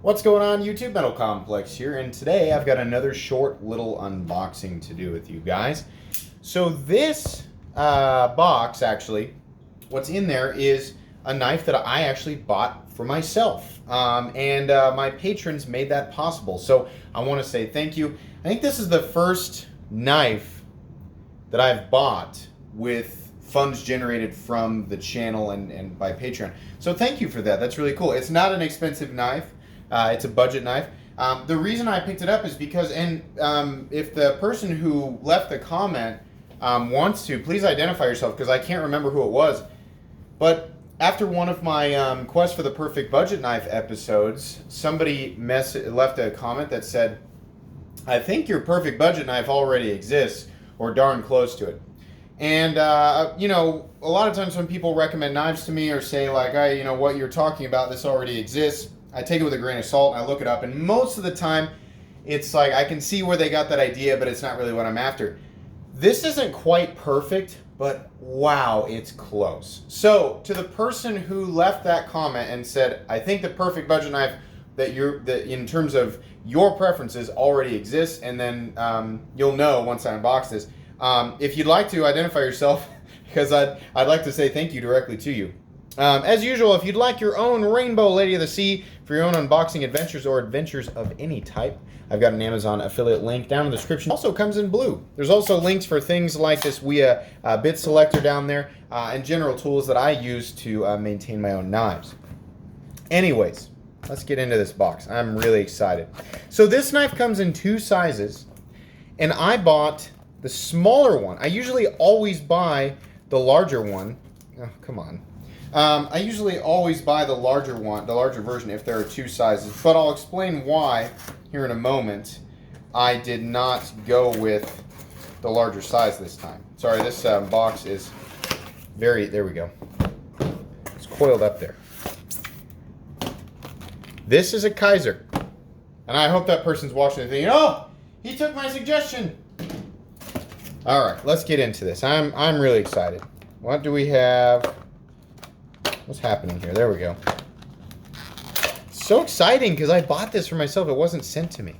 What's going on, YouTube? Metal Complex here, and today I've got another short little unboxing to do with you guys. So this box, actually, what's in there is a knife that I actually bought for myself, and my patrons made that possible. So I want to say thank you. I think this is the first knife that I've bought with funds generated from the channel and by Patreon. So thank you for that. That's really cool. It's not an expensive knife. It's a budget knife. The reason I picked it up is because, if the person who left the comment wants to, please identify yourself because I can't remember who it was. But after one of my Quest for the Perfect Budget Knife episodes, somebody left a comment that said, I think your perfect budget knife already exists, or darn close to it. And, you know, a lot of times when people recommend knives to me or say, like, hey, you know, what you're talking about, this already exists, I take it with a grain of salt and I look it up, and most of the time it's like I can see where they got that idea, but it's not really what I'm after. This isn't quite perfect, but wow, it's close. So to the person who left that comment and said, I think the perfect budget knife that in terms of your preferences already exists, and then you'll know once I unbox this. If you'd like to identify yourself, because I'd like to say thank you directly to you. As usual, if you'd like your own Rainbow Lady of the Sea for your own unboxing adventures or adventures of any type, I've got an Amazon affiliate link down in the description. Also comes in blue. There's also links for things like this WIA bit selector down there and general tools that I use to maintain my own knives. Anyways, let's get into this box. I'm really excited. So this knife comes in two sizes, and I bought the smaller one. I usually always buy the larger one. Oh, come on. I usually always buy the larger one, the larger version, if there are two sizes, but I'll explain why here in a moment. I did not go with the larger size this time. Sorry, this box is there we go. It's coiled up there. This is a Kizer, and I hope that person's watching and thinking, oh, he took my suggestion. All right, let's get into this. I'm really excited. What do we have? What's happening here? There we go. So exciting because I bought this for myself. It wasn't sent to me.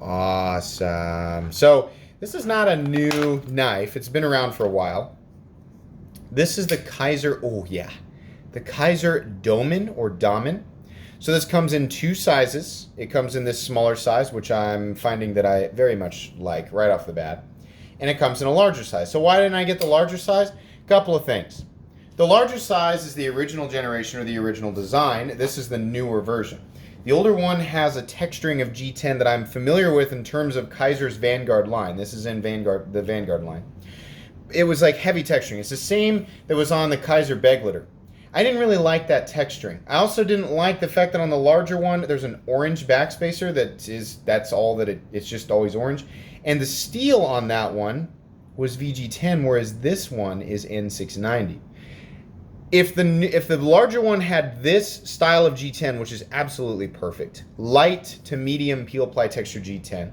Awesome. So this is not a new knife. It's been around for a while. This is the Kizer. Oh yeah, the Kizer Domin or Damen. So this comes in two sizes. It comes in this smaller size, which I'm finding that I very much like right off the bat. And it comes in a larger size. So why didn't I get the larger size? A couple of things. The larger size is the original generation or the original design. This is the newer version. The older one has a texturing of G10 that I'm familiar with in terms of Kizer's Vanguard line. This is in the Vanguard line. It was like heavy texturing. It's the same that was on the Kizer Begleiter. I didn't really like that texturing. I also didn't like the fact that on the larger one, there's an orange backspacer that's all that it's just always orange. And the steel on that one was VG10, whereas this one is N690. If the larger one had this style of G10, which is absolutely perfect, light to medium peel ply texture G10,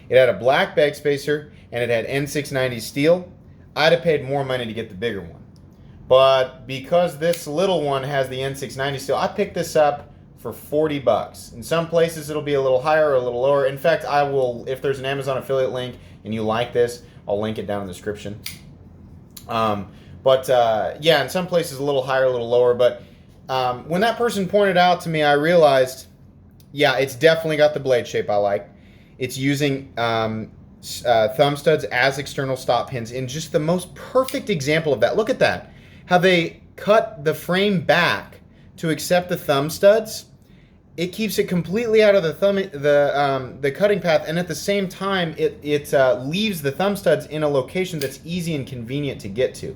it had a black backspacer and it had N690 steel, I'd have paid more money to get the bigger one. But because this little one has the N690 steel, I picked this up for 40 bucks. In some places it'll be a little higher or a little lower. In fact, I will, if there's an Amazon affiliate link and you like this, I'll link it down in the description. Yeah, in some places a little higher, a little lower. But when that person pointed out to me, I realized, yeah, it's definitely got the blade shape I like. It's using thumb studs as external stop pins in just the most perfect example of that. Look at that. How they cut the frame back to accept the thumb studs. It keeps it completely out of the cutting path, and at the same time, it leaves the thumb studs in a location that's easy and convenient to get to.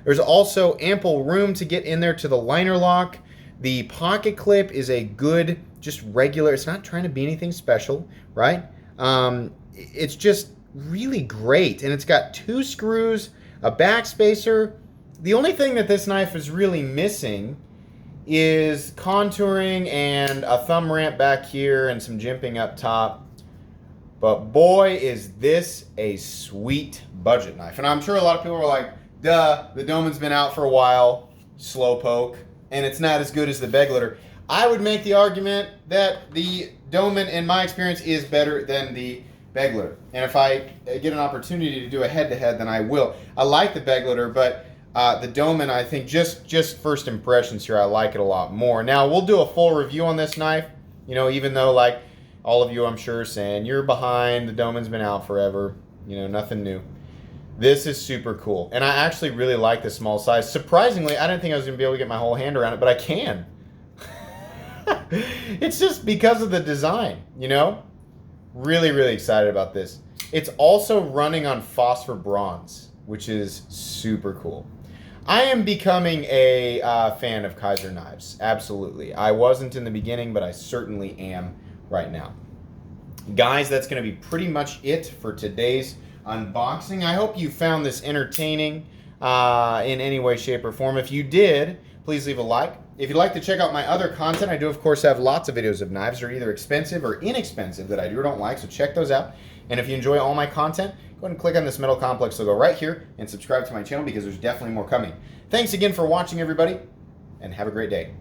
There's also ample room to get in there to the liner lock. The pocket clip is a good, just regular, it's not trying to be anything special, right? It's just really great. And it's got two screws, a backspacer. The only thing that this knife is really missing is contouring and a thumb ramp back here and some jimping up top. But boy, is this a sweet budget knife. And I'm sure a lot of people are like, duh, the Doman's been out for a while, slowpoke, and it's not as good as the Begleiter. I would make the argument that the Doman, in my experience, is better than the Begleiter. And if I get an opportunity to do a head-to-head, then I will. I like the Begleiter, but the Doman, I think, just first impressions here, I like it a lot more. Now, we'll do a full review on this knife, you know, even though, like, all of you, I'm sure, are saying, you're behind, the Doman's been out forever, you know, nothing new. This is super cool. And I actually really like the small size. Surprisingly, I didn't think I was going to be able to get my whole hand around it, but I can. It's just because of the design, you know? Really, really excited about this. It's also running on phosphor bronze, which is super cool. I am becoming a fan of Kizer knives. Absolutely. I wasn't in the beginning, but I certainly am right now. Guys, that's going to be pretty much it for today's unboxing. I hope you found this entertaining in any way, shape, or form. If you did, please leave a like. If you'd like to check out my other content, I do, of course, have lots of videos of knives that are either expensive or inexpensive that I do or don't like, so check those out. And if you enjoy all my content, go ahead and click on this metal complex logo right here and subscribe to my channel because there's definitely more coming. Thanks again for watching, everybody, and have a great day.